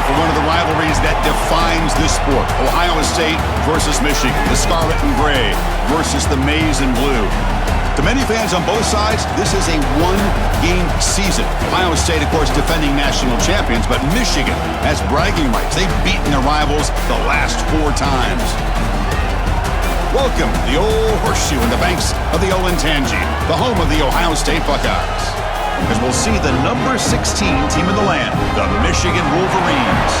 for one of the rivalries that defines this sport. Ohio State versus Michigan. The scarlet and gray versus the maize and blue. To many fans on both sides, this is a one-game season. Ohio State, of course, defending national champions, but Michigan has bragging rights. They've beaten their rivals the last 4 times. Welcome to the old horseshoe in the banks of the Olentangy, the home of the Ohio State Buckeyes. As we'll see the number 16 team in the land, the Michigan Wolverines,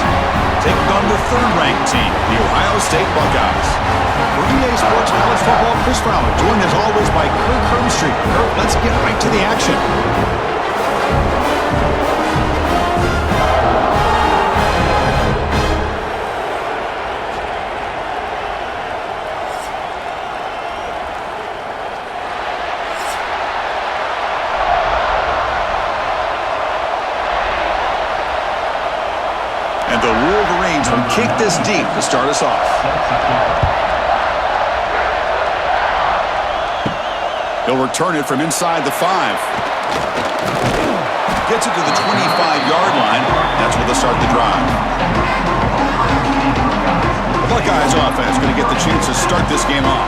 take on the 3rd-ranked team, the Ohio State Buckeyes. For EA Sports College Football, Chris Fowler, joined as always by Kirk Herbstreit. Kirk, let's get right to the action. And the Wolverines will kick this deep to start us off. He'll return it from inside the 5. Gets it to the 25-yard line. That's where they'll start the drive. The Buckeyes offense going to get the chance to start this game off.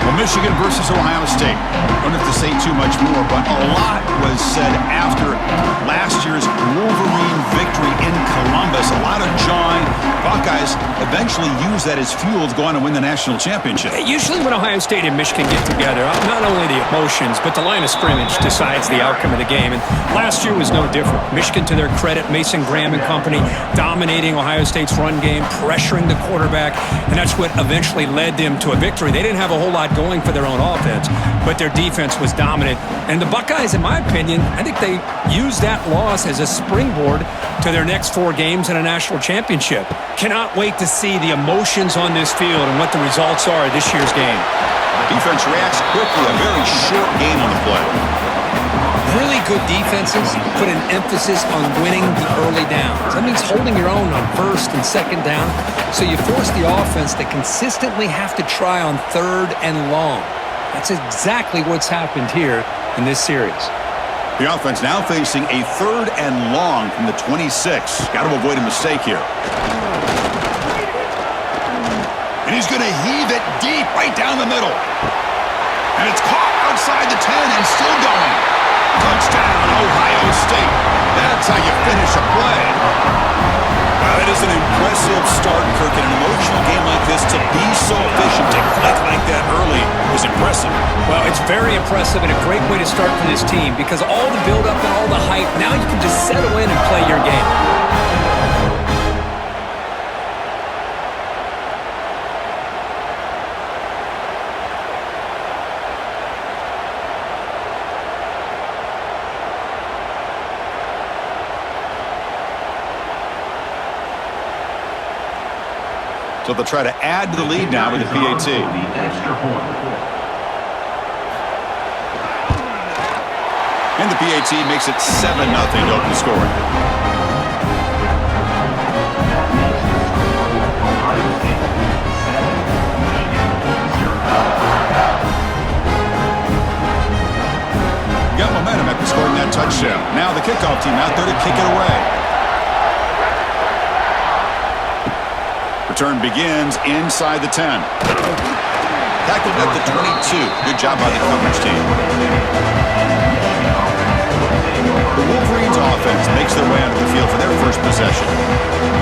Well, Michigan versus Ohio State. Don't have to say too much more, but a lot was said after last year's Wolverine victory in Columbus. A lot of jawing. Buckeyes eventually use that as fuel to go on and win the national championship. Usually when Ohio State and Michigan get together, not only the emotions, but the line of scrimmage decides the outcome of the game. And last year was no different. Michigan, to their credit, Mason Graham and company, dominating Ohio State's run game, pressuring the quarterback, and that's what eventually led them to a victory. They didn't have a whole lot going for their own offense, but their defense was dominant. And the Buckeyes, in my opinion, I think they used that loss as a springboard to their next 4 games in a national championship. Cannot wait to see the emotions on this field and what the results are of this year's game. Defense reacts quickly, a very short game on the play. Really good defenses put an emphasis on winning the early downs. That means holding your own on 1st and 2nd down, so you force the offense to consistently have to try on 3rd and long. That's exactly what's happened here in this series. The offense now facing a 3rd and long from the 26. Got to avoid a mistake here. And he's going to heave it deep right down the middle. And it's caught outside the 10 and still going. Touchdown, Ohio State. That's how you finish a play. Well, it is an impressive start, Kirk. In an emotional game like this, to be so efficient, to click like that early is impressive. Well, it's very impressive and a great way to start for this team because all the build-up and all the hype, now you can just settle in and play your game. So they'll try to add to the lead now with the PAT. And the PAT makes it 7-0 to open scoring. Got momentum after scoring that touchdown. Now the kickoff team out there to kick it away. Return begins inside the 10. Tackled at the 22. Good job by the coverage team. The Wolverines offense makes their way onto the field for their first possession.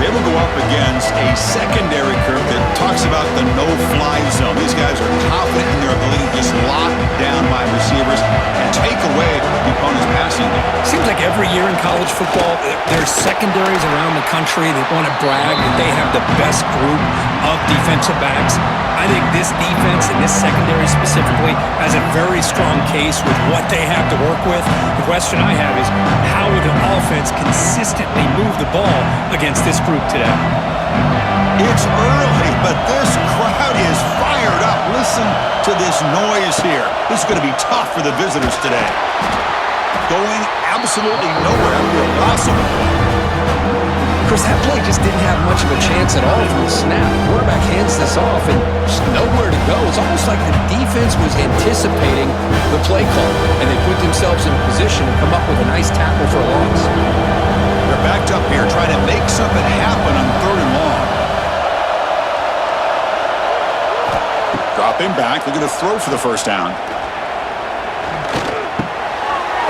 They will go up against a secondary curve that talks about the no-fly zone. These guys are confident in their ability to just lock down by receivers and take away the opponent's passing game. Seems like every year in college football, there's secondaries around the country that want to brag that they have the best group of defensive backs. I think this defense and this secondary specifically has a very strong case with what they have to work with. The question I have is, how will the offense consistently move the ball against this group today? It's early, but this crowd is fired up. Listen to this noise here. This is going to be tough for the visitors today. Going absolutely nowhere after a possible. Chris, that play just didn't have much of a chance at all from the snap. The quarterback hands this off and just nowhere to go. It's almost like the defense was anticipating the play call, and they put themselves in a position to come up with a nice tackle for a loss. They're backed up here trying to make something happen Dropping back, looking to throw for the first down.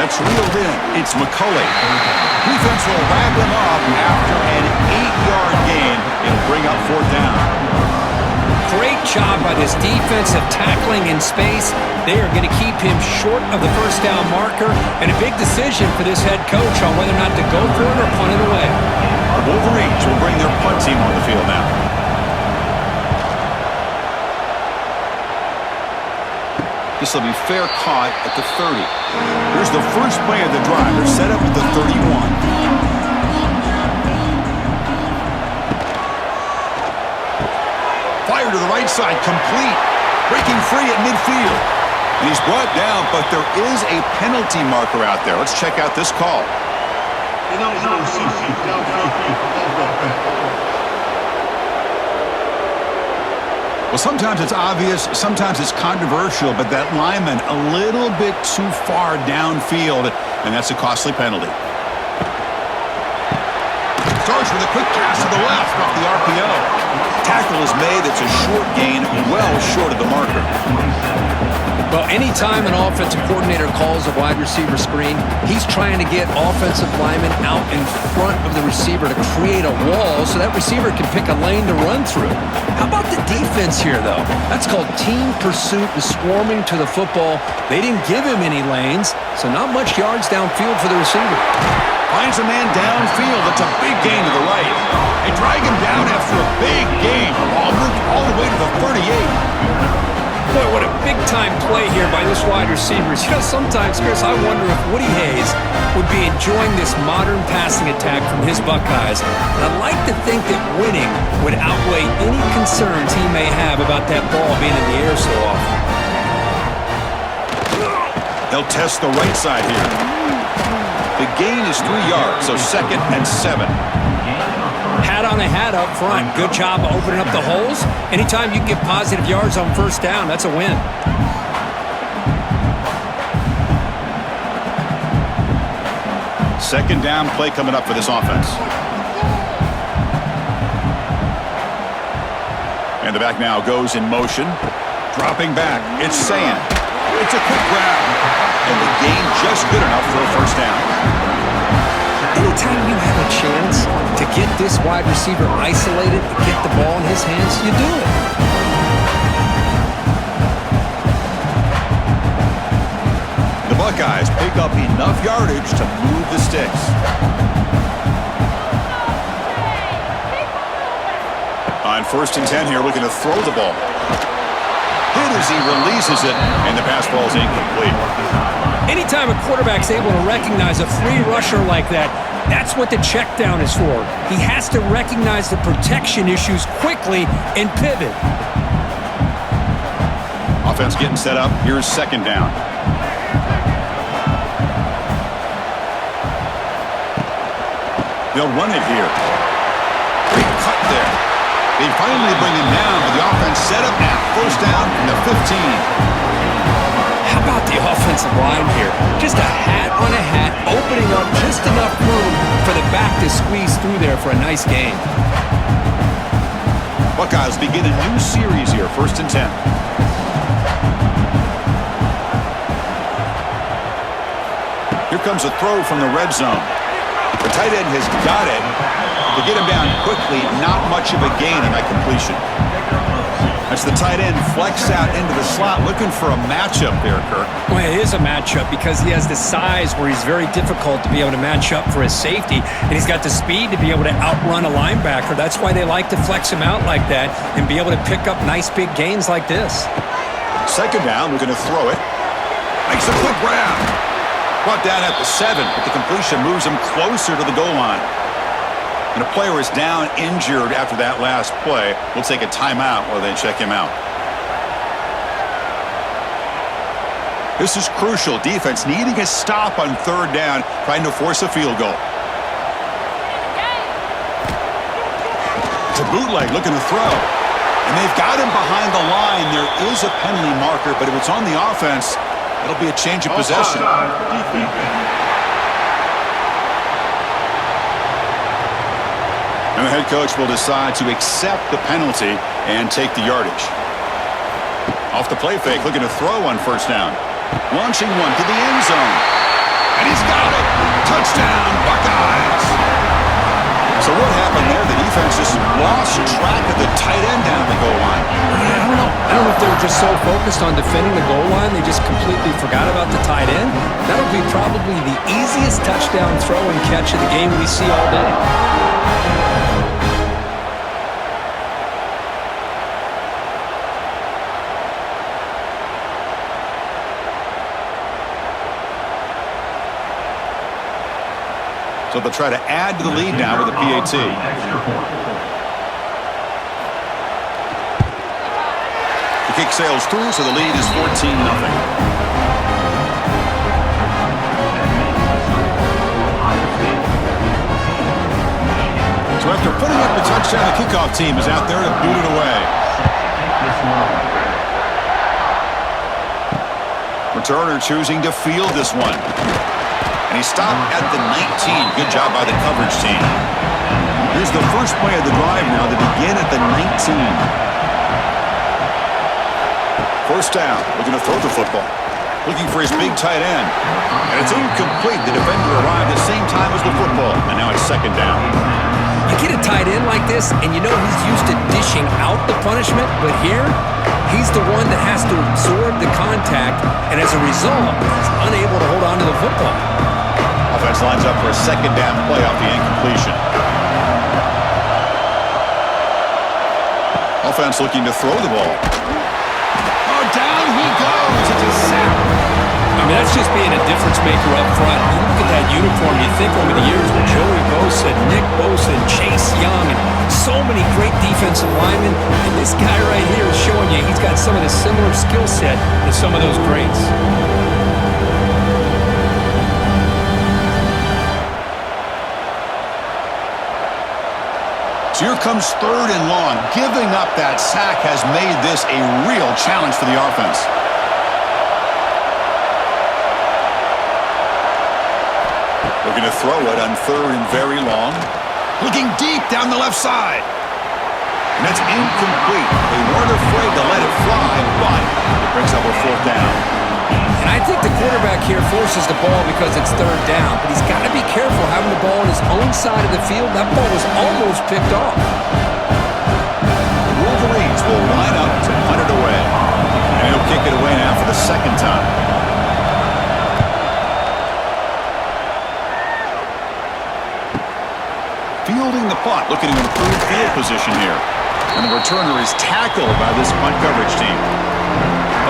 That's reeled in. It's McCulley. Defense will wrap him up after an 8-yard gain. It'll bring up fourth down. Great job by this defensive tackling in space. They are going to keep him short of the first down marker, and a big decision for this head coach on whether or not to go for it or punt it away. Our Wolverines will bring their punt team on the field now. This will be fair caught at the 30. Here's the first play of the drive. They're set up at the 31. Fire to the right side, complete. Breaking free at midfield. And he's brought down, but there is a penalty marker out there. Let's check out this call. Well, sometimes it's obvious, sometimes it's controversial, but that lineman a little bit too far downfield, and that's a costly penalty. Starts with a quick pass to the left off the RPO. Tackle is made. It's a short gain, well short of the marker. Well, anytime an offensive coordinator calls a wide receiver screen, he's trying to get offensive linemen out in front of the receiver to create a wall so that receiver can pick a lane to run through. How about the defense here, though? That's called team pursuit and swarming to the football. They didn't give him any lanes, so not much yards downfield for the receiver. Finds a man downfield. It's a big gain to the right. They drag him down after a big gain. All the way to the 38. Boy, what a big-time play here by this wide receiver. You know, sometimes, Chris, I wonder if Woody Hayes would be enjoying this modern passing attack from his Buckeyes. And I'd like to think that winning would outweigh any concerns he may have about that ball being in the air so often. They'll test the right side here. The gain is 3 yards, so 2nd and 7. Hat on a hat up front. Good job of opening up the holes. Anytime you can get positive yards on first down, that's a win. Second down play coming up for this offense. And the back now goes in motion. Dropping back. It's Sand. It's a quick grab. And the gain just good enough for a first down. Anytime you have a chance to get this wide receiver isolated and get the ball in his hands, you do it. The Buckeyes pick up enough yardage to move the sticks. On 1st and 10 here, looking to throw the ball. Hit as he releases it, and the pass ball is incomplete. Anytime a quarterback's able to recognize a free rusher like that, that's what the check down is for. He has to recognize the protection issues quickly and pivot. Offense getting set up. Here's 2nd down. They'll run it here. Great cut there. They finally bring him down, but the offense set up at first down from the 15. How about the offensive line here? Just a hat on a hat, opening up just enough room for the back to squeeze through there for a nice gain. Buckeyes begin a new series here, 1st and 10. Here comes a throw from the red zone. The tight end has got it. To get him down quickly, not much of a gain on that completion. As the tight end flex out into the slot, looking for a matchup there, Kirk. Well, it is a matchup because he has the size where he's very difficult to be able to match up for his safety, and he's got the speed to be able to outrun a linebacker. That's why they like to flex him out like that and be able to pick up nice big gains like this. 2nd down, we're going to throw it. Makes a quick grab. Brought down at the 7, but the completion moves him closer to the goal line. And a player is down injured after that last play. We'll take a timeout while they check him out. This is crucial. Defense needing a stop on 3rd down, trying to force a field goal. It's a bootleg looking to throw. And they've got him behind the line. There is a penalty marker, but if it's on the offense, it'll be a change of possession. And the head coach will decide to accept the penalty and take the yardage. Off the play fake, looking to throw on first down. Launching one to the end zone. And he's got it. Touchdown, Buckeyes. So what happened there? The defense just lost track of the tight end down the goal line. I don't know if they were just so focused on defending the goal line, they just completely forgot about the tight end. That'll be probably the easiest touchdown throw and catch of the game we see all day. So they'll try to add to the lead now with a PAT. The kick sails through, so the lead is 14-0. So after putting up the touchdown, the kickoff team is out there to boot it away. Returner choosing to field this one. And he stopped at the 19. Good job by the coverage team. Here's the first play of the drive now to begin at the 19. First down, looking to throw the football. Looking for his big tight end. And it's incomplete. The defender arrived at the same time as the football. And now it's second down. You get a tight end like this, and you know he's used to dishing out the punishment, but here, he's the one that has to absorb the contact, and as a result, he's unable to hold on to the football. Offense lines up for a second down play off the incompletion. Offense looking to throw the ball. Oh, down he goes. It's a sack. I mean, that's just being a difference maker up front. You look at that uniform, you think over the years with Joey Bosa, Nick Bosa, and Chase Young, and so many great defensive linemen, and this guy right here is showing you he's got some of the similar skill set as some of those greats. So here comes third and long. Giving up that sack has made this a real challenge for the offense. Looking to throw it on third and very long. Looking deep down the left side. And that's incomplete. They weren't afraid to let it fly, but it brings up a fourth down. And I think the quarterback here forces the ball because it's third down, but he's got to be careful having the ball on his own side of the field. That ball was almost picked off. The Wolverines will line up to punt it away. And he'll kick it away now for the second time. Fielding the punt, looking to improve field position here. And the returner is tackled by this punt coverage team.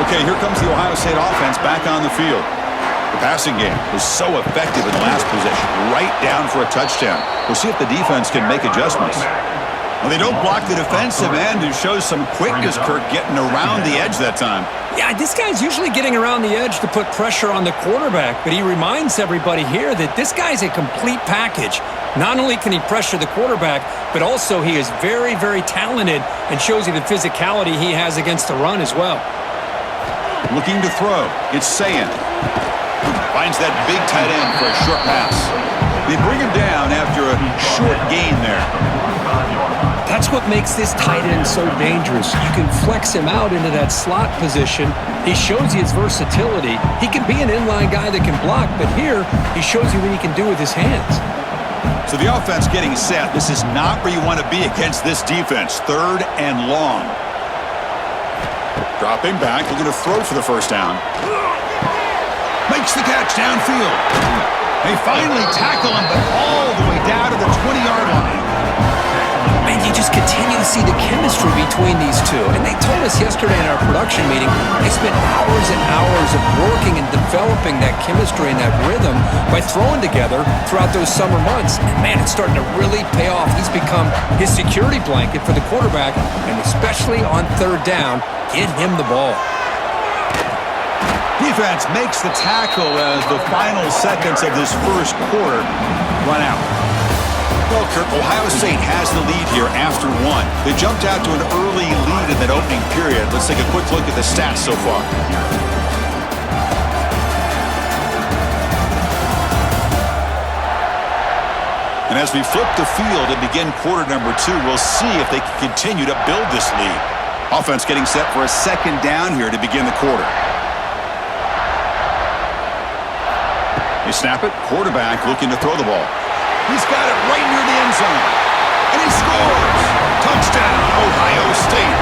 Okay, here comes the Ohio State offense back on the field. The passing game was so effective in the last possession, right down for a touchdown. We'll see if the defense can make adjustments. Well, they don't block the defensive end, who shows some quickness, Kirk, getting around the edge that time. Yeah, this guy's usually getting around the edge to put pressure on the quarterback, but he reminds everybody here that this guy's a complete package. Not only can he pressure the quarterback, but also he is very, very talented and shows you the physicality he has against the run as well. Looking to throw. It's Sayan. Finds that big tight end for a short pass. They bring him down after a short gain there. That's what makes this tight end so dangerous. You can flex him out into that slot position. He shows you his versatility. He can be an inline guy that can block, but here he shows you what he can do with his hands. So the offense getting set. This is not where you want to be against this defense. Third and long. Dropping back, looking to throw for the first down. Makes the catch downfield. They finally tackle him, but all the way down to the 20-yard line. Man, you just continue to see the chemistry between these two. And they told us yesterday in our production meeting, they spent hours and hours of working and developing that chemistry and that rhythm by throwing together throughout those summer months. And man, it's starting to really pay off. He's become his security blanket for the quarterback, and especially on third down, get him the ball. Defense makes the tackle as the final seconds of this first quarter run out. Well, Kirk, Ohio State has the lead here after one. They jumped out to an early lead in that opening period. Let's take a quick look at the stats so far. And as we flip the field and begin quarter number two, we'll see if they can continue to build this lead. Offense getting set for a second down here to begin the quarter. They snap it. Quarterback looking to throw the ball. He's got it right near the end zone. And he scores! Touchdown, Ohio State.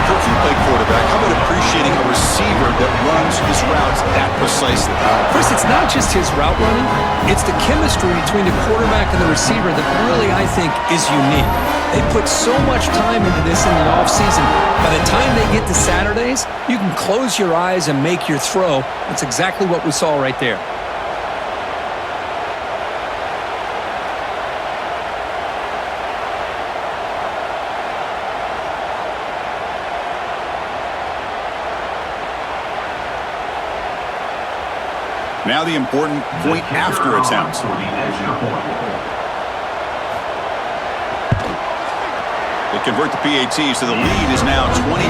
Coach, you play quarterback. How about appreciating a receiver that runs his routes that precisely? Chris, it's not just his route running. It's the chemistry between the quarterback and the receiver that really, I think, is unique. They put so much time into this in the offseason. By the time they get to Saturdays, you can close your eyes and make your throw. That's exactly what we saw right there. Now the important point after attempt. They convert the PAT, so the lead is now 21.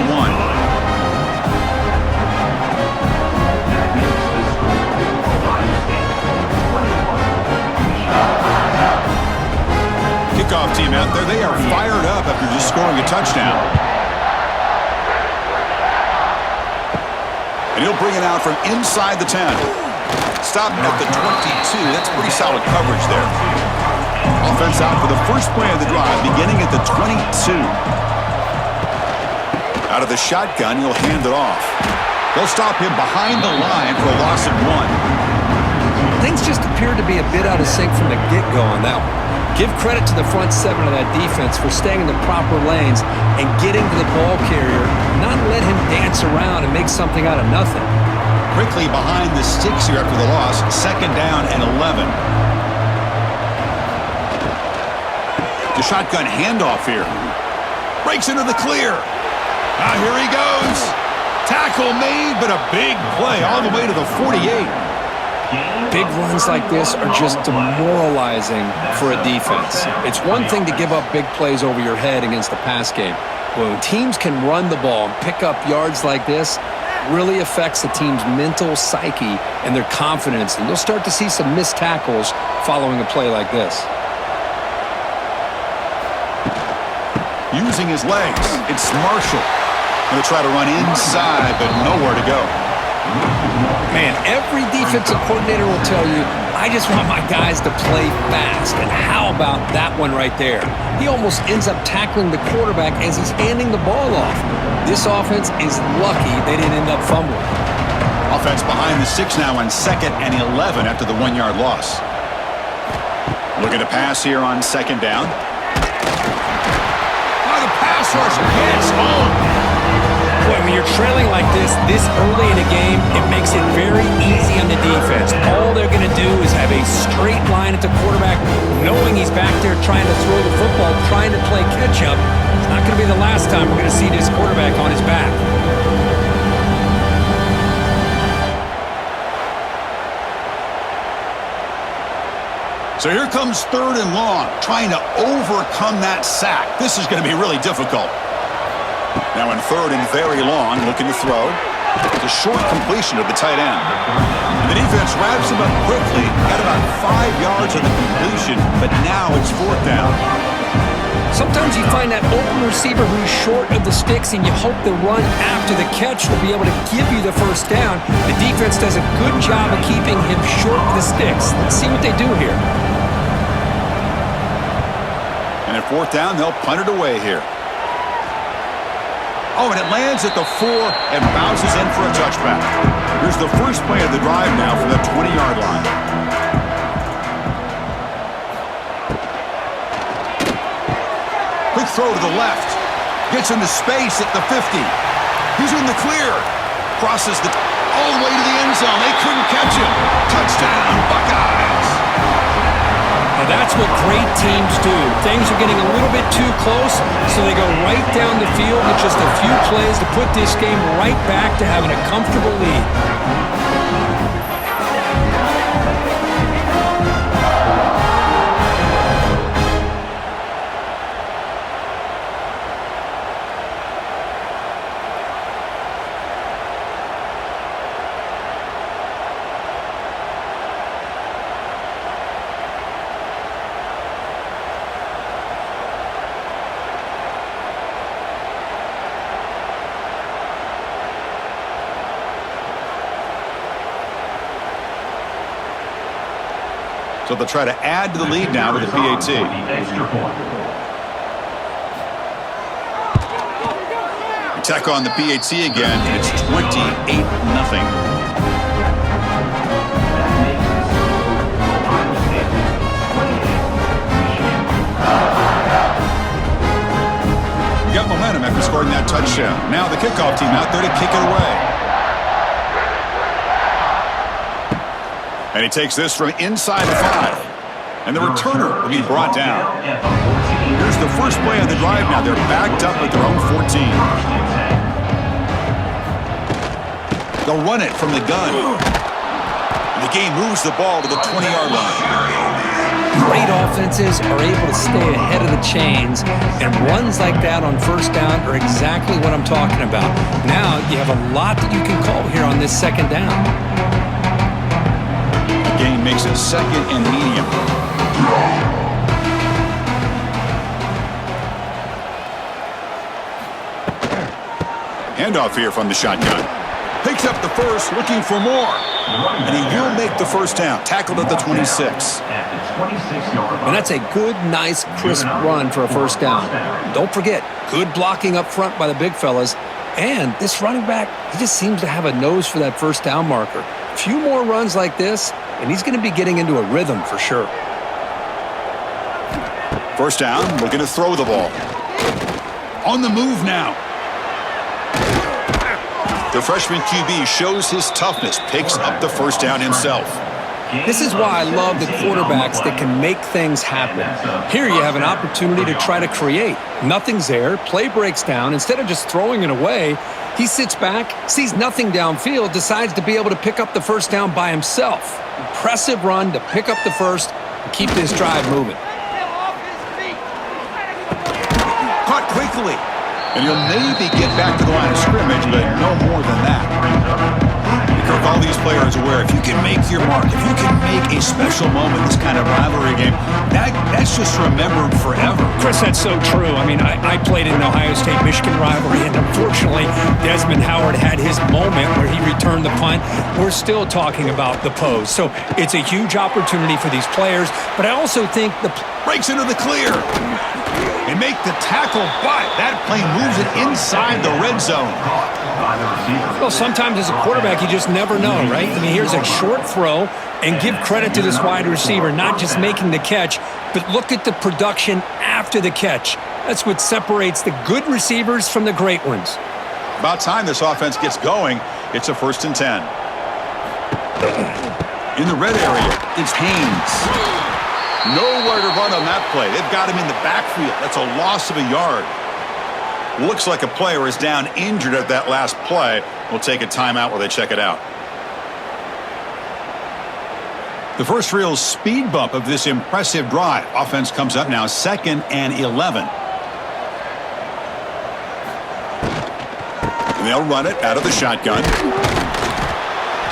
Kickoff team out there. They are fired up after just scoring a touchdown. And he'll bring it out from inside the 10. Stopped at the 22. That's pretty solid coverage there. Offense out for the first play of the drive, beginning at the 22. Out of the shotgun, he'll hand it off. They'll stop him behind the line for a loss of 1. Things just appeared to be a bit out of sync from the get-go on that one. Give credit to the front seven of that defense for staying in the proper lanes and getting to the ball carrier, not let him dance around and make something out of nothing. Quickly behind the sticks here after the loss. Second down and 11. The shotgun handoff here. Breaks into the clear. Now here he goes. Tackle made, but a big play all the way to the 48. Big runs like this are just demoralizing for a defense. It's one thing to give up big plays over your head against the pass game. When teams can run the ball and pick up yards like this, really affects the team's mental psyche and their confidence. And you'll start to see some missed tackles following a play like this. Using his legs, it's Marshall. Going to try to run inside, but nowhere to go. Man, every defensive coordinator will tell you, I just want my guys to play fast. And how about that one right there? He almost ends up tackling the quarterback as he's handing the ball off. This offense is lucky they didn't end up fumbling. Offense behind the 6 now on 2nd and 11 after the 1-yard loss. Looking to pass here on 2nd down. Oh, the pass rush hits home. Boy, when you're trailing like this early in a game, it makes it very easy on the defense. All they're going to do is have a straight line at the quarterback, knowing he's back there trying to throw the football, trying to play catch-up. It's not going to be the last time we're going to see this quarterback on his back. So here comes 3rd and long, trying to overcome that sack. This is going to be really difficult. Now in 3rd and very long, looking to throw. It's a short completion of the tight end. And the defense wraps him up quickly. Got about 5 yards on the completion, but now it's 4th down. Sometimes you find that open receiver who's short of the sticks, and you hope the run after the catch will be able to give you the first down. The defense does a good job of keeping him short of the sticks. Let's see what they do here. And at 4th down, they'll punt it away here. Oh, and it lands at the 4 and bounces in for a touchback. Here's the first play of the drive now from the 20-yard line. Quick throw to the left. Gets into space at the 50. He's in the clear. Crosses all the way to the end zone. They couldn't catch him. Touchdown, Buckeyes. Now that's what great teams do. Things are getting a little bit too close, so they go right down the field with just a few plays to put this game right back to having a comfortable lead. So they'll try to add to the lead now with the PAT. Attack on the PAT again, and it's 28-0. Got momentum after scoring that touchdown. Now the kickoff team out there to kick it away. And he takes this from inside the 5. And the returner will be brought down. Here's the first play of the drive now. They're backed up at their own 14. They'll run it from the gun. And the game moves the ball to the 20-yard line. Great offenses are able to stay ahead of the chains, and runs like that on first down are exactly what I'm talking about. Now you have a lot that you can call here on this second down. The game makes it second and medium. Handoff here from the shotgun. Picks up the first, looking for more. And he will make the first down. Tackled at the 26. And that's a good, nice, crisp run for a first down. Don't forget, good blocking up front by the big fellas. And this running back, he just seems to have a nose for that first down marker. A few more runs like this, and he's going to be getting into a rhythm for sure. First down, looking to throw the ball. On the move now. The freshman QB shows his toughness, picks up the first down himself. This is why I love the quarterbacks that can make things happen. Here you have an opportunity to try to create. Nothing's there, play breaks down. Instead of just throwing it away, he sits back, sees nothing downfield, decides to be able to pick up the first down by himself. Impressive run to pick up the first and keep this drive moving. Caught quickly. And he'll maybe get back to the line of scrimmage, but no more than that. Kirk, all these players are aware, if you can make your mark, if you can make a special moment, this kind of rivalry game, that's just remembered forever. Chris, that's so true. I mean, I played in the Ohio State-Michigan rivalry, and unfortunately, Desmond Howard had his moment where he returned the punt. We're still talking about the pose. So it's a huge opportunity for these players, but I also think the breaks into the clear. And make the tackle, but that play moves it inside the red zone. Well, sometimes as a quarterback, you just never know, right? I mean, here's a short throw, and give credit to this wide receiver, not just making the catch, but look at the production after the catch. That's what separates the good receivers from the great ones. About time this offense gets going. It's a 1st and 10. In the red area, it's Haynes. Nowhere to run on that play. They've got him in the backfield. That's a loss of a yard. Looks like a player is down injured at that last play. We'll take a timeout while they check it out. The first real speed bump of this impressive drive. Offense comes up now 2nd and 11. And they'll run it out of the shotgun.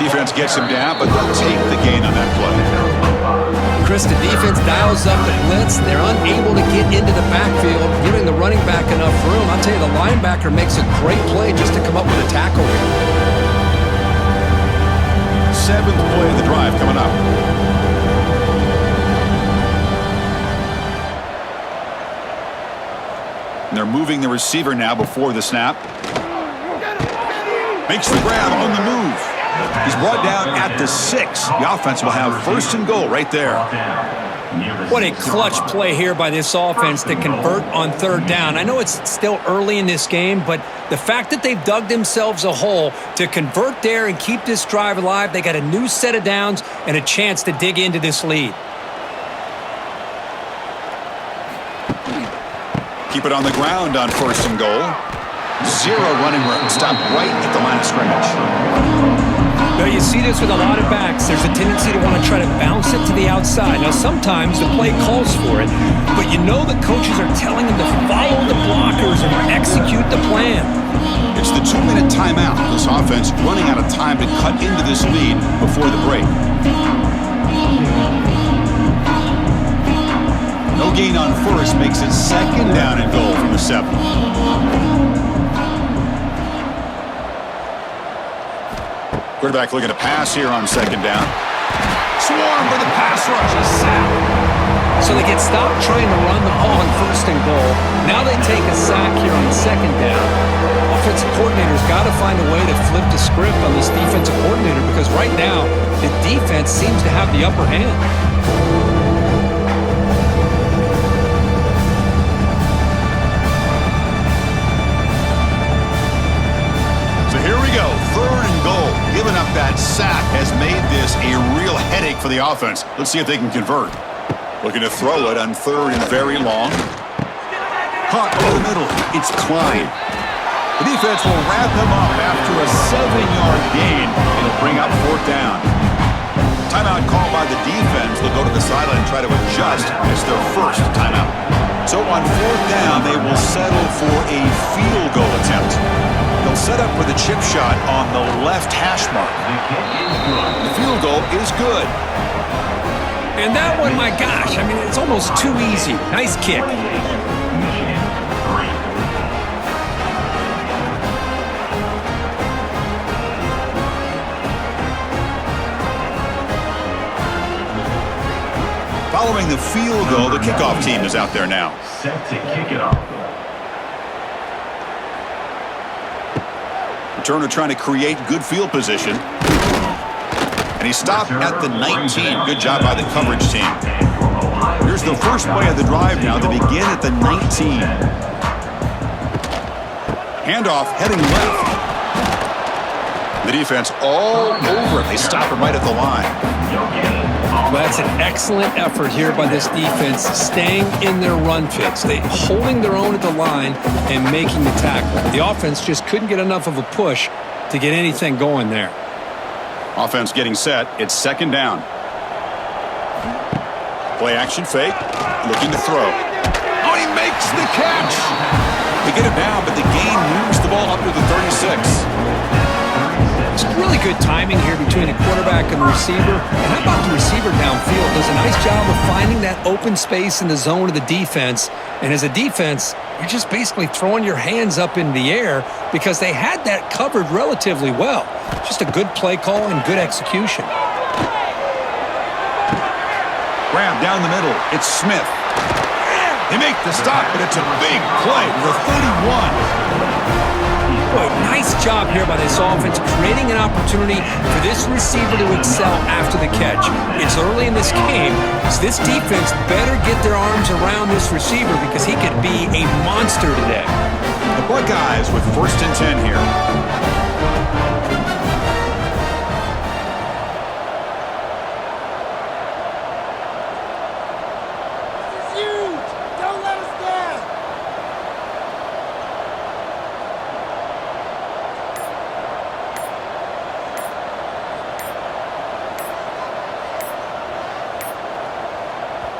Defense gets him down, but they'll take the gain on that play. Chris, the defense dials up the blitz. They're unable to get into the backfield, giving the running back enough room. I'll tell you, the linebacker makes a great play just to come up with a tackle here. 7th play of the drive coming up. And they're moving the receiver now before the snap. Makes the grab on the move. He's brought down at the 6. The offense will have 1st and goal right there. What a clutch play here by this offense to convert on 3rd down. I know it's still early in this game, but the fact that they've dug themselves a hole to convert there and keep this drive alive, they got a new set of downs and a chance to dig into this lead. Keep it on the ground on 1st and goal. 0 running room. Stop right at the line of scrimmage. Now, you see this with a lot of backs. There's a tendency to want to try to bounce it to the outside. Now, sometimes the play calls for it, but you know the coaches are telling them to follow the blockers and execute the plan. It's the 2-minute timeout. This offense running out of time to cut into this lead before the break. No gain on 1st makes it 2nd down and goal from the 7. Quarterback looking to pass here on 2nd down. Swarmed by the pass rush. He's sacked. So they get stopped trying to run the ball on 1st and goal. Now they take a sack here on 2nd down. Offensive coordinator's got to find a way to flip the script on this defensive coordinator because right now the defense seems to have the upper hand. So here we go, 3rd and goal. Giving up that sack has made this a real headache for the offense. Let's see if they can convert. Looking to throw it on 3rd and very long. Caught over the middle. It's Klein. The defense will wrap him up after a 7-yard gain. It'll bring up 4th down. Timeout called by the defense. They'll go to the sideline and try to adjust. It's their first timeout. So on 4th down, they will settle for a field goal attempt. They'll set up for the chip shot on the left hash mark. The field goal is good. And that one, my gosh, I mean, it's almost too easy. Nice kick. Following the field goal, the kickoff team is out there now. Set to kick it off. Returner trying to create good field position. And he stopped at the 19. Good job by the coverage team. Here's the first play of the drive now. They begin at the 19. Handoff heading left. The defense all over it. They stop him right at the line. That's an excellent effort here by this defense, staying in their run fits. They holding their own at the line and making the tackle. The offense just couldn't get enough of a push to get anything going there. Offense getting set. It's 2nd down. Play action fake. Looking to throw. Oh, he makes the catch. They get it down, but the gain moves the ball up to the 36. It's really good timing here between the quarterback and the receiver. And how about the receiver downfield? Does a nice job of finding that open space in the zone of the defense. And as a defense, you're just basically throwing your hands up in the air because they had that covered relatively well. Just a good play call and good execution. Grab down the middle. It's Smith. They make the stop, but it's a big play for 31. Boy, nice job here by this offense, creating an opportunity for this receiver to excel after the catch. It's early in this game, so this defense better get their arms around this receiver because he could be a monster today. The Buckeyes with 1st and 10 here.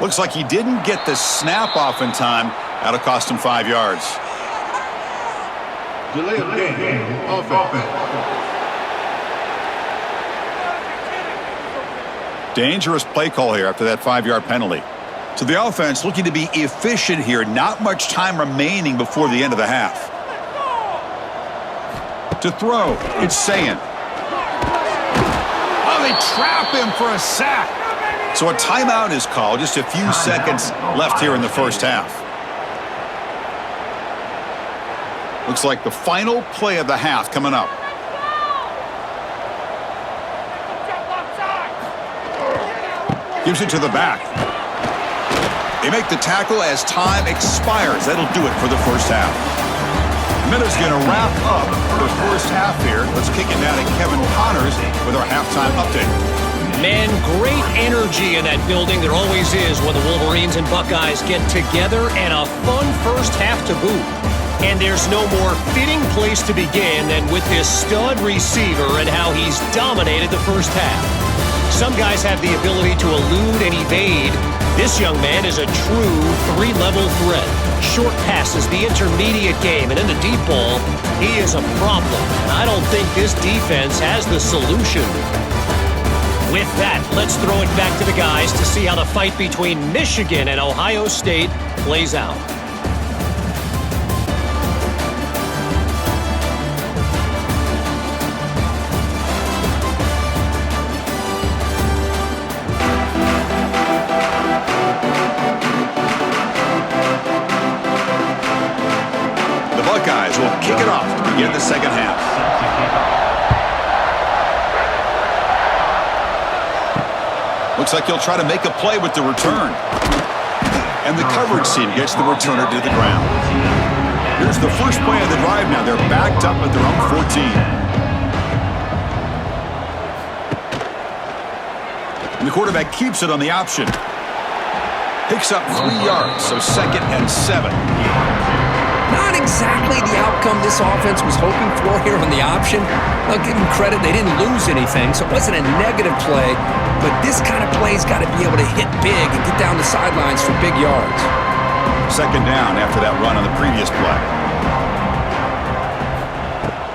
Looks like he didn't get the snap off in time. That'll cost him 5 yards. Delay of game. Offense. Dangerous play call here after that 5-yard penalty. So the offense looking to be efficient here. Not much time remaining before the end of the half. To throw, it's Sayin. Oh, they trap him for a sack. So a timeout is called. Just a few seconds left here in the first half. Looks like the final play of the half coming up. Gives it to the back. They make the tackle as time expires. That'll do it for the first half. Minute's going to wrap up the first half here. Let's kick it down to Kevin Connors with our halftime update. Man, great energy in that building. There always is when the Wolverines and Buckeyes get together, and a fun first half to boot. And there's no more fitting place to begin than with this stud receiver and how he's dominated the first half. Some guys have the ability to elude and evade. This young man is a true three-level threat. Short passes, the intermediate game, and in the deep ball, he is a problem. And I don't think this defense has the solution. With that, let's throw it back to the guys to see how the fight between Michigan and Ohio State plays out. it off to begin the second half. Looks like he'll try to make a play with the return. And the coverage team gets the returner to the ground. Here's the first play of the drive now. They're backed up at their own 14. And the quarterback keeps it on the option. Picks up 3 yards, so 2nd and 7. Not exactly the outcome this offense was hoping for here on the option. I'll give them credit, they didn't lose anything, so it wasn't a negative play, but this kind of play's got to be able to hit big and get down the sidelines for big yards. 2nd down after that run on the previous play.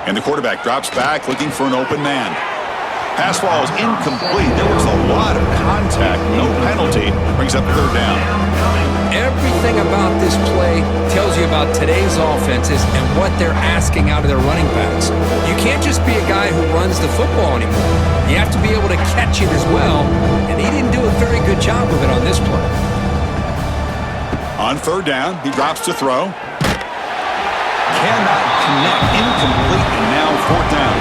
And the quarterback drops back looking for an open man. Pass falls incomplete. There was a lot of contact, no penalty. Brings up 3rd down. Everything about this play tells you about today's offenses and what they're asking out of their running backs. You can't just be a guy who runs the football anymore. You have to be able to catch it as well, and he didn't do a very good job of it on this play. On 3rd down, he drops to throw. Cannot connect, incomplete, and now 4th down.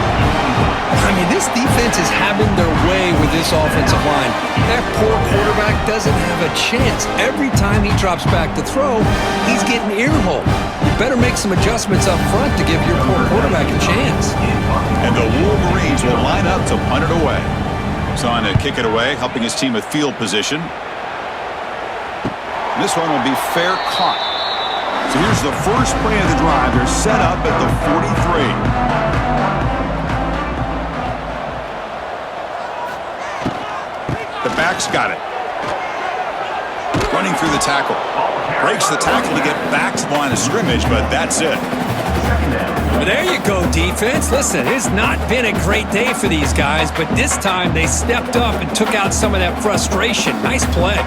I mean, this defense is having their way with this offensive line. That poor quarterback doesn't have a chance. Every time he drops back to throw, he's getting earholed. You better make some adjustments up front to give your poor quarterback a chance. And the Wolverines will line up to punt it away. So on to kick it away, helping his team with field position. This one will be fair caught. So here's the first play of the drive. They're set up at the 43. The back's got it. Running through the tackle. Breaks the tackle to get back to the line of scrimmage, but that's it. Well, there you go, defense. Listen, it's not been a great day for these guys, but this time they stepped up and took out some of that frustration. Nice play.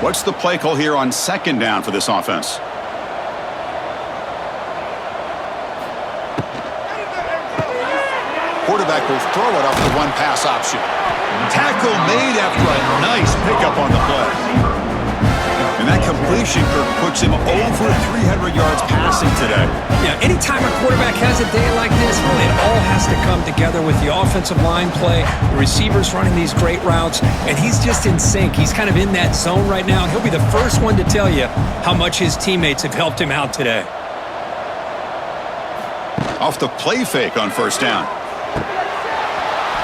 What's the play call here on 2nd down for this offense? Quarterback will throw it off the one pass option. Tackle made after a nice pickup on the play. And that completion puts him over 300 yards passing today. Yeah, anytime a quarterback has a day like this, really it all has to come together with the offensive line play, the receivers running these great routes, and he's just in sync. He's kind of in that zone right now, and he'll be the first one to tell you how much his teammates have helped him out today. Off the play fake on 1st down.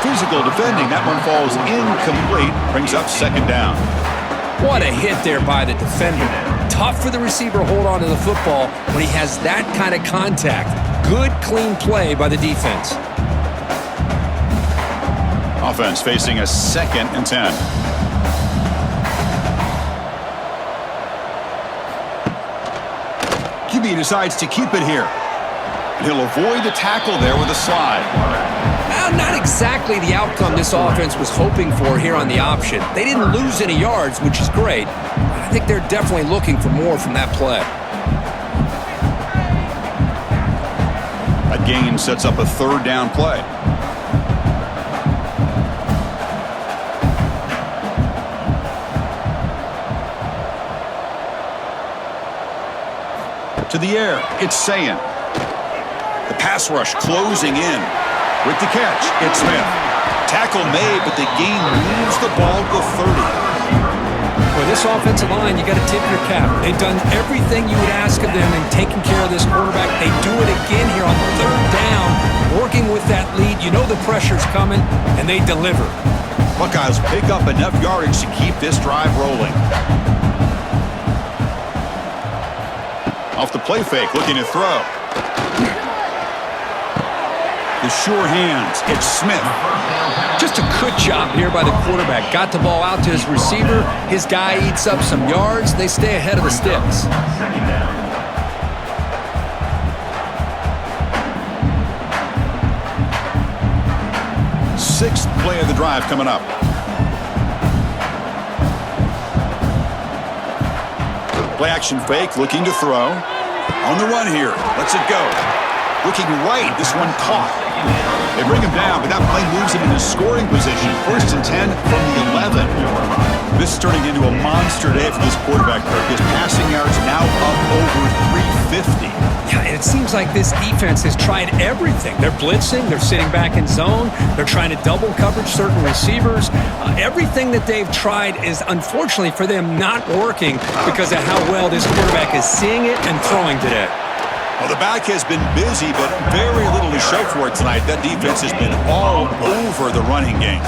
Physical defending. That one falls incomplete. Brings up 2nd down. What a hit there by the defender. Tough for the receiver to hold on to the football when he has that kind of contact. Good, clean play by the defense. Offense facing a 2nd and 10. QB decides to keep it here. He'll avoid the tackle there with a slide. Well, not exactly the outcome this offense was hoping for here on the option. They didn't lose any yards, which is great. I think they're definitely looking for more from that play. That gain sets up a 3rd down play. To the air, it's Sayin. The pass rush closing in. With the catch, it's Smith. Tackle made, but the gain moves the ball to 30. For this offensive line, you got to tip your cap. They've done everything you would ask of them in taking care of this quarterback. They do it again here on 3rd down, working with that lead. You know the pressure's coming, and they deliver. Buckeyes pick up enough yardage to keep this drive rolling. Off the play fake, looking to throw. The sure hands, it's Smith. Just a good job here by the quarterback. Got the ball out to his receiver. His guy eats up some yards. They stay ahead of the sticks. 6th play of the drive coming up. Play action fake, looking to throw. On the run here, lets it go. Looking right, this one caught. They bring him down, but that play moves him into scoring position. 1st and 10 from the 11. This is turning into a monster day for this quarterback. His passing yards now up over 350. Yeah, and it seems like this defense has tried everything. They're blitzing, they're sitting back in zone, they're trying to double coverage certain receivers. Everything that they've tried is, unfortunately for them, not working because of how well this quarterback is seeing it and throwing today. Well, the back has been busy, but very little to show for it tonight. That defense has been all over the running game.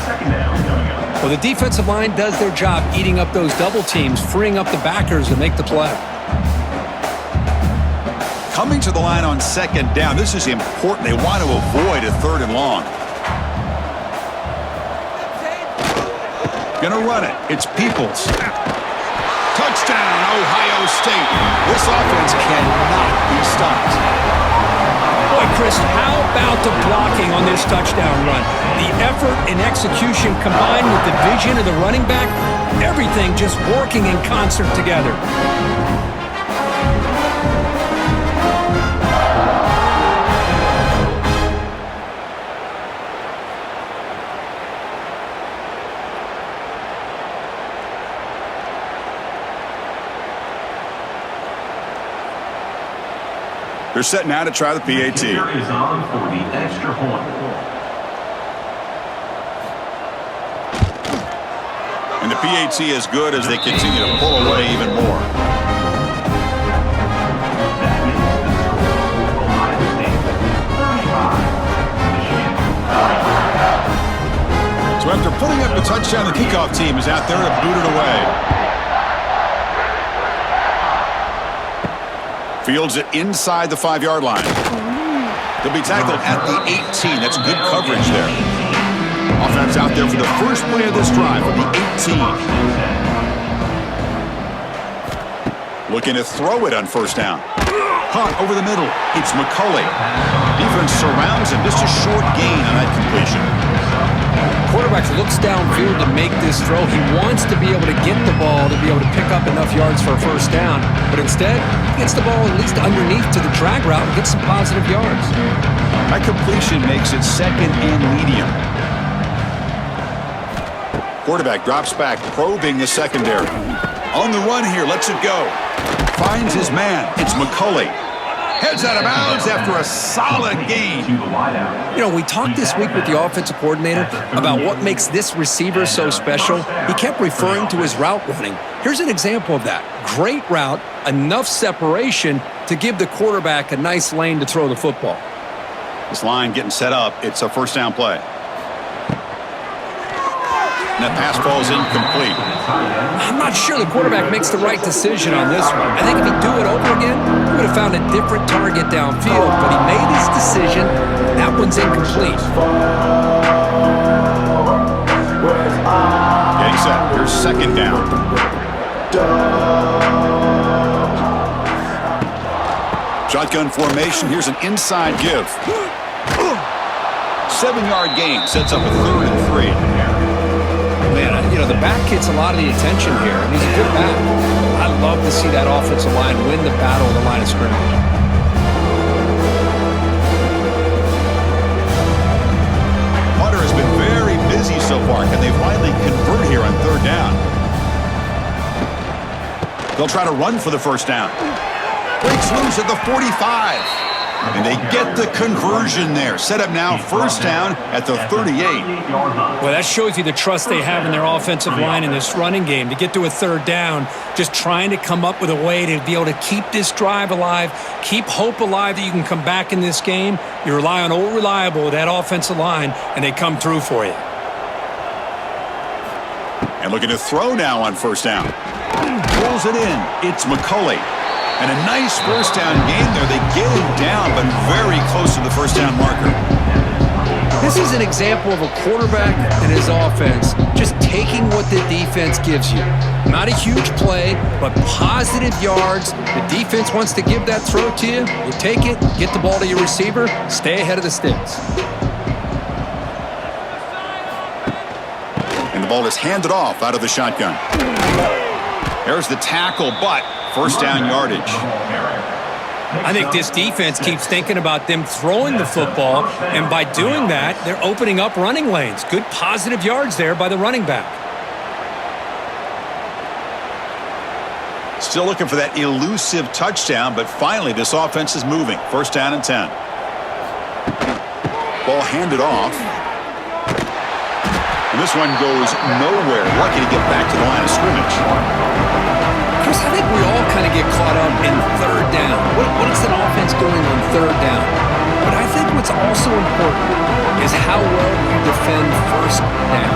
Well, the defensive line does their job eating up those double teams, freeing up the backers to make the play. Coming to the line on second down, this is important. They want to avoid a 3rd and long. Gonna run it. It's Peoples. Touchdown, Ohio State. This offense cannot be stopped. Boy, Chris, how about the blocking on this touchdown run? The effort and execution combined with the vision of the running back, everything just working in concert together. They're set now to try the PAT. Here is on for the extra point. And the PAT is good as they continue to pull away even more. That is the score. Ohio State 35, Michigan 9. So after putting up the touchdown, the kickoff team is out there to boot it away. Fields it inside the 5-yard line. They'll be tackled at the 18. That's good coverage there. Offense out there for the first play of this drive on the 18. Looking to throw it on 1st down. Caught over the middle. It's McCulley. Defense surrounds him. Just a short gain on that completion. Quarterback looks downfield to make this throw. He wants to be able to get the ball to be able to pick up enough yards for a 1st down, but instead, he gets the ball at least underneath to the drag route and gets some positive yards. That completion makes it 2nd and medium. Quarterback drops back, probing the secondary. On the run here, lets it go. Finds his man. It's McCulley. Heads out of bounds after a solid gain. You know, we talked this week with the offensive coordinator about what makes this receiver so special. He kept referring to his route running. Here's an example of that. Great route, enough separation to give the quarterback a nice lane to throw the football. This line getting set up. It's a 1st down play. And that pass falls incomplete. I'm not sure the quarterback makes the right decision on this one. I think if he'd do it over again, he would have found a different target downfield, but he made his decision. That one's incomplete. Getting set. Here's 2nd down. Shotgun formation. Here's an inside give. 7-yard gain sets up a 3rd and 3. Man, you know, the back gets a lot of the attention here, and he's a good back. I love to see that offensive line win the battle on the line of scrimmage. Hunter has been very busy so far. Can they finally convert here on 3rd down? They'll try to run for the 1st down. Breaks loose at the 45. And they get the conversion there. Set up now 1st down at the 38. Well, that shows you the trust they have in their offensive line in this running game. To get to a 3rd down, just trying to come up with a way to be able to keep this drive alive, keep hope alive that you can come back in this game. You rely on old reliable with that offensive line, and they come through for you. And looking to throw now on 1st down. Pulls it in. It's McCulley. And a nice 1st down gain there. They get him down, but very close to the 1st down marker. This is an example of a quarterback and his offense just taking what the defense gives you. Not a huge play, but positive yards. The defense wants to give that throw to you. You take it, get the ball to your receiver, stay ahead of the sticks. And the ball is handed off out of the shotgun. There's the tackle, but 1st down yardage. I think this defense keeps thinking about them throwing the football, and by doing that, they're opening up running lanes. Good positive yards there by the running back. Still looking for that elusive touchdown, but finally this offense is moving. First down and 10. Ball handed off. And this one goes nowhere. Lucky to get back to the line of scrimmage. Chris, I think we all kind of get caught up in third down. What is an offense doing on third down? But I think what's also important is how well you defend first down.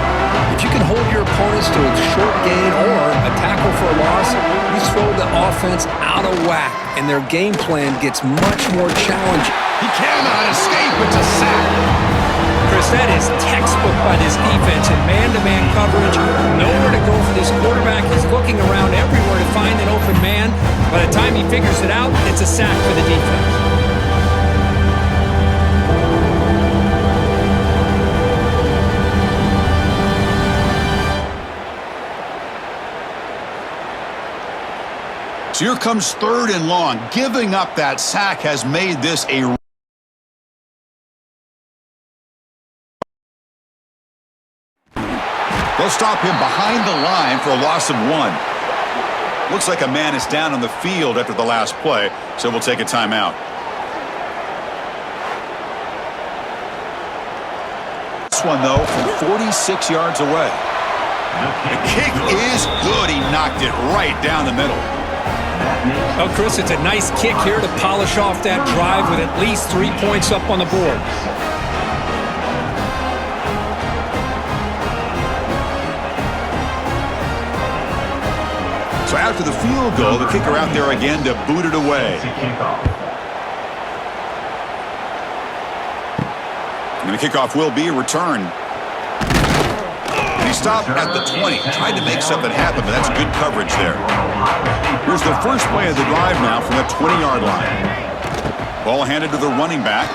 If you can hold your opponents to a short gain or a tackle for a loss, you throw the offense out of whack, and their game plan gets much more challenging. He cannot escape. It's a sack. Chris, that is textbook by this defense in man-to-man coverage. Nowhere to go for this quarterback. He's looking around everywhere to find an open man. By the time he figures it out, it's a sack for the defense. So here comes third and long. Giving up that sack has made this a... They'll stop him behind the line for a loss of 1. Looks like a man is down on the field after the last play, so we'll take a timeout. This one, though, from 46 yards away. The kick is good. He knocked it right down the middle. Oh, Chris, it's a nice kick here to polish off that drive with at least 3 points up on the board. So after the field goal, the kicker out there again to boot it away. And the kickoff will be a return. And he stopped at the 20. Tried to make something happen, but that's good coverage there. Here's the first play of the drive now from the 20-yard line. Ball handed to the running back.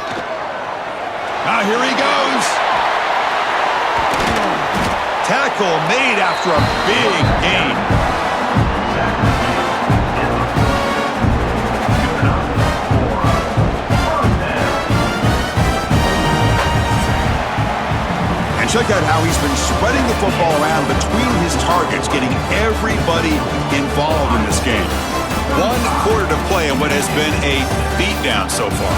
Now here he goes. Tackle made after a big gain. And check out how he's been spreading the football around between his targets, getting everybody involved in this game. 1 quarter to play in what has been a beatdown so far.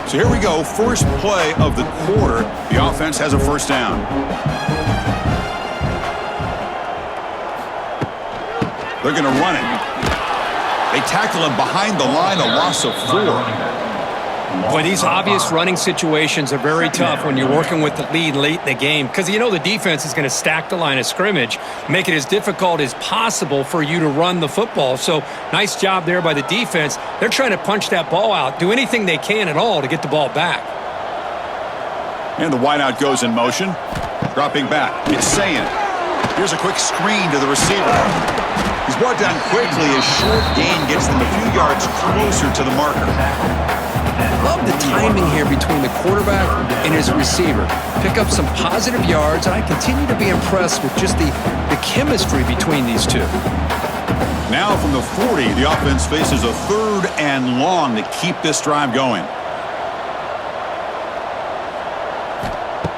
So here we go, first play of the quarter. The offense has a first down. They're going to run it. They tackle him behind the line, a loss of 4. Boy, these obvious running situations are very tough when you're working with the lead late in the game because you know the defense is going to stack the line of scrimmage, make it as difficult as possible for you to run the football. So nice job there by the defense. They're trying to punch that ball out, do anything they can at all to get the ball back. And the wideout goes in motion. Dropping back. It's saying. Here's a quick screen to the receiver. He's brought down quickly. His short gain gets them a few yards closer to the marker. Love the timing here between the quarterback and his receiver. Pick up some positive yards, and I continue to be impressed with just the chemistry between these two. Now from the 40, the offense faces a third and long to keep this drive going.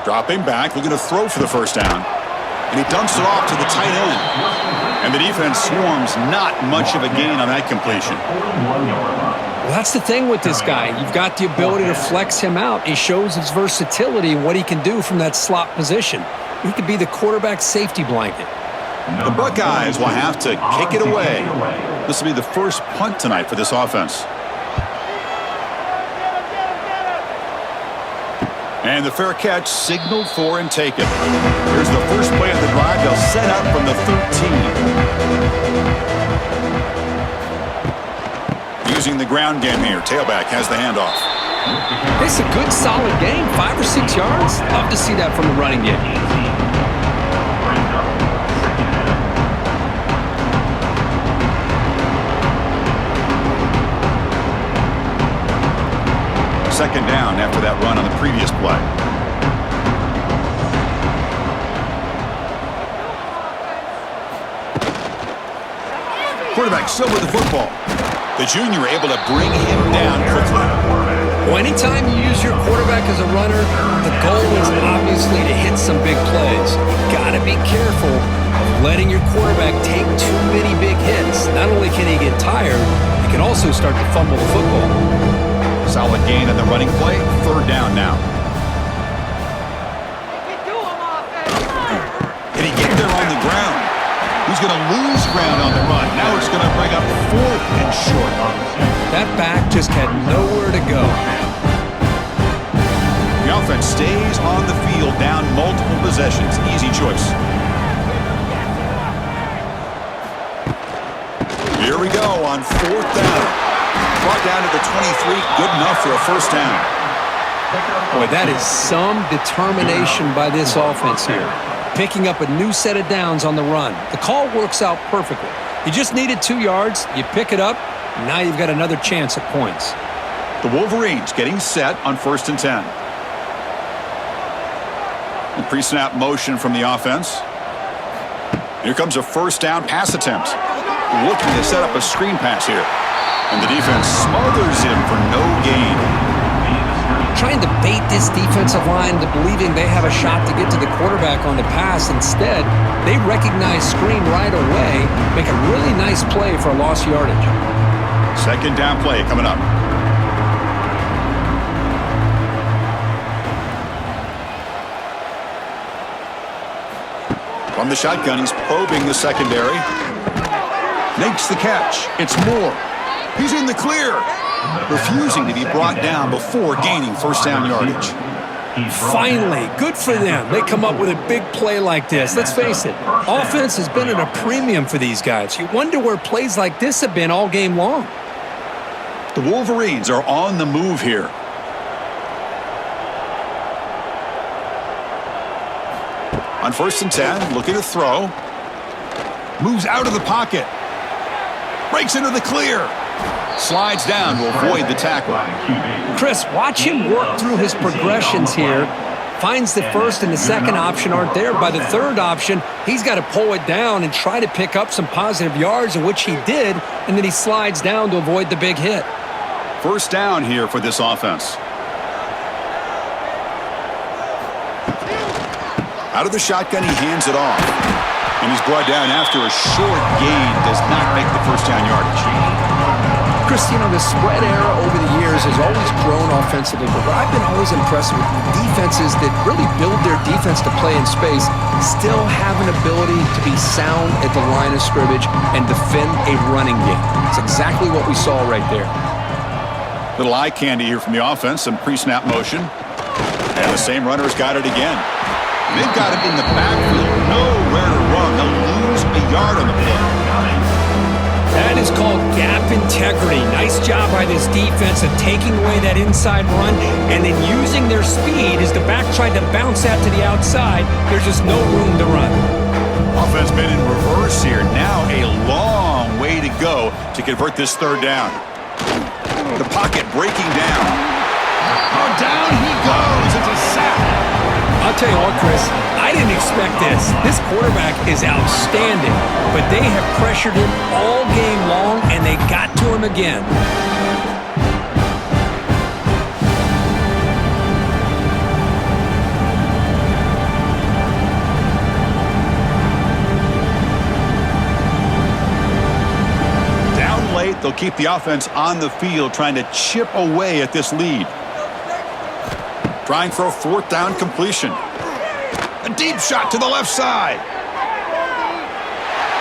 Dropping back, looking to throw for the first down. And he dumps it off to the tight end. And the defense swarms, not much of a gain on that completion. Well, that's the thing with this guy. You've got the ability to flex him out. He shows his versatility and what he can do from that slot position. He could be the quarterback safety blanket. The Buckeyes will have to kick it away. This will be the first punt tonight for this offense. And the fair catch signaled for and taken. Here's the first play of the drive. They'll set up from the 13. Using the ground game here. Tailback has the handoff. It's a good, solid game. 5 or 6 yards. Love to see that from the running game. Second down after that run on the previous play. Quarterback still with the football. The junior able to bring him down quickly. Well, anytime you use your quarterback as a runner, the goal is obviously to hit some big plays. You got to be careful of letting your quarterback take too many big hits. Not only can he get tired, he can also start to fumble the football. Solid gain on the running play. Third down now. And he get there on the ground. He's going to lose ground on the run. Now it's going to bring up fourth and short. That back just had nowhere to go. The offense stays on the field, down multiple possessions. Easy choice. Here we go on fourth down. Brought down to the 23. Good enough for a first down. Boy, that is some determination by this offense here. Picking up a new set of downs on the run. The call works out perfectly. You just needed 2 yards. You pick it up. Now you've got another chance at points. The Wolverines getting set on 1st and 10. And pre-snap motion from the offense. Here comes a first down pass attempt. Looking to set up a screen pass here. And the defense smothers him for no gain. Trying to bait this defensive line to believing they have a shot to get to the quarterback on the pass. Instead, they recognize screen right away, make a really nice play for a lost yardage. Second down play coming up. From the shotgun, he's probing the secondary. Makes the catch. It's Moore. He's in the clear. Refusing to be brought down before gaining first down yardage. Finally, good for them. They come up with a big play like this. Let's face it, offense has been at a premium for these guys. You wonder where plays like this have been all game long. The Wolverines are on the move here. On 1st and 10, looking to throw. Moves out of the pocket. Breaks into the clear. Slides down to avoid the tackle. Chris, watch him work through his progressions here. Finds the first and the second option aren't there. By the third option, he's got to pull it down and try to pick up some positive yards, in which he did, and then he slides down to avoid the big hit. First down here for this offense. Out of the shotgun, he hands it off. And he's brought down after a short gain. Does not make the first down yardage. Chris, you know, the spread era over the years has always grown offensively, but what I've been always impressed with defenses that really build their defense to play in space still have an ability to be sound at the line of scrimmage and defend a running game. It's exactly what we saw right there. Little eye candy here from the offense, some pre-snap motion. And the same runner's got it again. They've got it in the backfield, nowhere to run. They'll lose a yard on the play. That is called gap integrity. Nice job by this defense of taking away that inside run and then using their speed as the back tried to bounce out to the outside. There's just no room to run. Offense been in reverse here. Now a long way to go to convert this third down. The pocket breaking down. Oh, down he goes. It's a sack. I'll tell you what, Chris, I didn't expect this. This quarterback is outstanding, but they have pressured him all game long, and they got to him again. Down late, they'll keep the offense on the field, trying to chip away at this lead. Trying for a fourth down completion. A deep shot to the left side.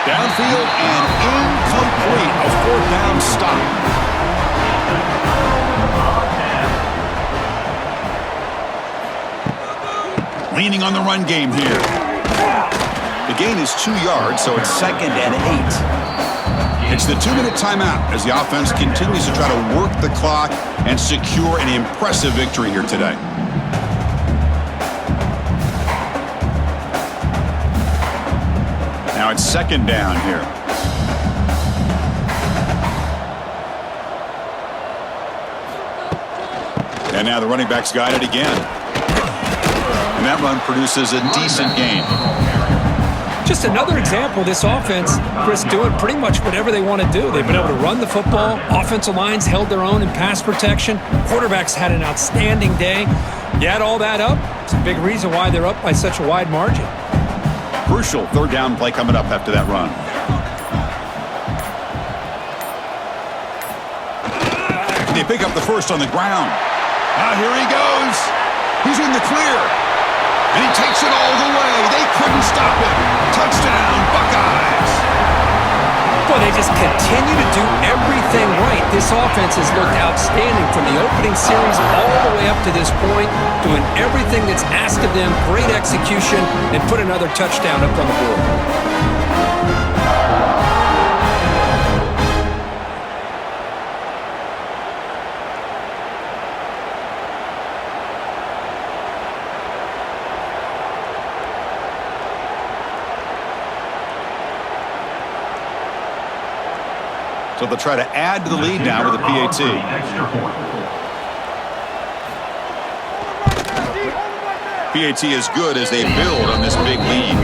Downfield and incomplete. A fourth down stop. Leaning on the run game here. The gain is 2 yards, so it's 2nd and 8. It's the 2-minute timeout as the offense continues to try to work the clock and secure an impressive victory here today. Now it's 2nd down here. And now the running back's got it again. And that run produces a decent gain. Just another example of this offense, Chris, doing pretty much whatever they want to do. They've been able to run the football. Offensive lines held their own in pass protection. Quarterbacks had an outstanding day. You add all that up, it's a big reason why they're up by such a wide margin. Crucial third down play coming up after that run. They pick up the first on the ground. Now here he goes. He's in the clear. And he takes it all the way. They couldn't stop him. Touchdown, Buckeyes. Boy, they just continue to do everything right. This offense has looked outstanding from the opening series all the way up to this point, doing everything that's asked of them, great execution, and put another touchdown up on the board. So they'll try to add to the lead now with a PAT. PAT is good as they build on this big lead.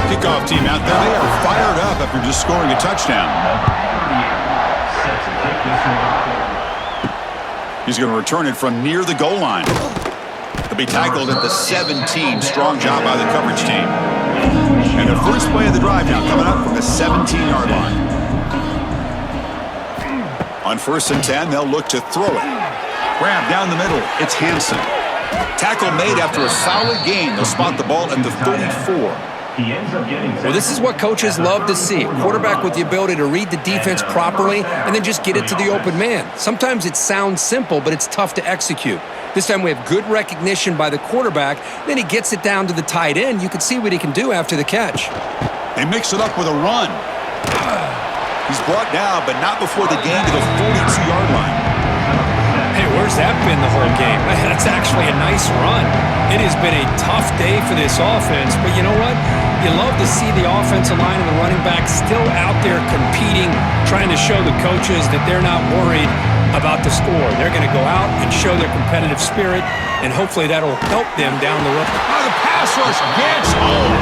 Kickoff team out there. They are fired up after just scoring a touchdown. He's going to return it from near the goal line. He'll be tackled at the 17. Strong job by the coverage team. And the first play of the drive now coming up from the 17-yard line. On 1st and 10, they'll look to throw it. Grab down the middle. It's Hansen. Tackle made after a solid gain. They'll spot the ball at the 34. Well, this is what coaches love to see. A quarterback with the ability to read the defense properly and then just get it to the open man. Sometimes it sounds simple, but it's tough to execute. This time we have good recognition by the quarterback. Then he gets it down to the tight end. You can see what he can do after the catch. They mix it up with a run. He's brought down, but not before the gain to the 42-yard line. Hey, where's that been the whole game? That's actually a nice run. It has been a tough day for this offense, but you know what? You love to see the offensive line and the running back still out there competing, trying to show the coaches that they're not worried about the score. They're going to go out and show their competitive spirit, and hopefully that'll help them down the road. Now the pass rush gets home.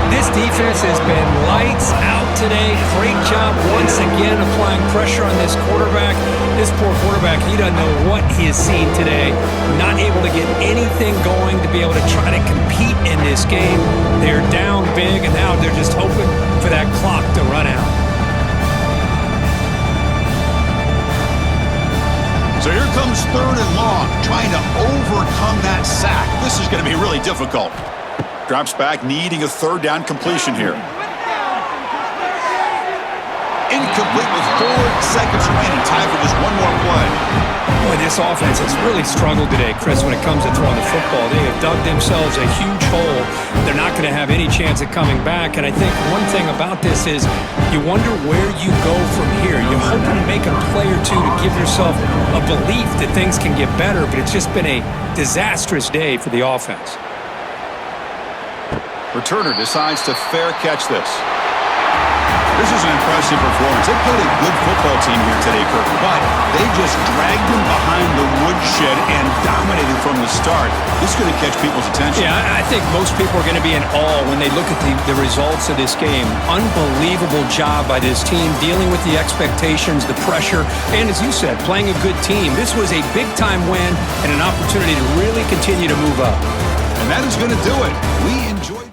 This defense has been lights out today. Great job once again applying pressure on this quarterback. This poor quarterback, he doesn't know what he has seen today. Not able to get anything going to be able to try to compete in this game. They're down big, and now they're just hoping for that clock to run out. So here comes 3rd and long, trying to overcome that sack. This is going to be really difficult. Drops back, needing a 3rd down completion here. Incomplete with 4 seconds remaining. Time for just one more play. Boy, this offense has really struggled today, Chris, when it comes to throwing the football. They have dug themselves a huge hole. They're not going to have any chance of coming back. And I think one thing about this is you wonder where you go from here. You're hoping to make a play or two to give yourself a belief that things can get better, but it's just been a disastrous day for the offense. Returner decides to fair catch this. This is an impressive performance. They played a good football team here today, Kirk, but they just dragged them behind the woodshed and dominated from the start. This is going to catch people's attention. Yeah, I think most people are going to be in awe when they look at the results of this game. Unbelievable job by this team, dealing with the expectations, the pressure, and as you said, playing a good team. This was a big-time win and an opportunity to really continue to move up. And that is going to do it. We enjoyed...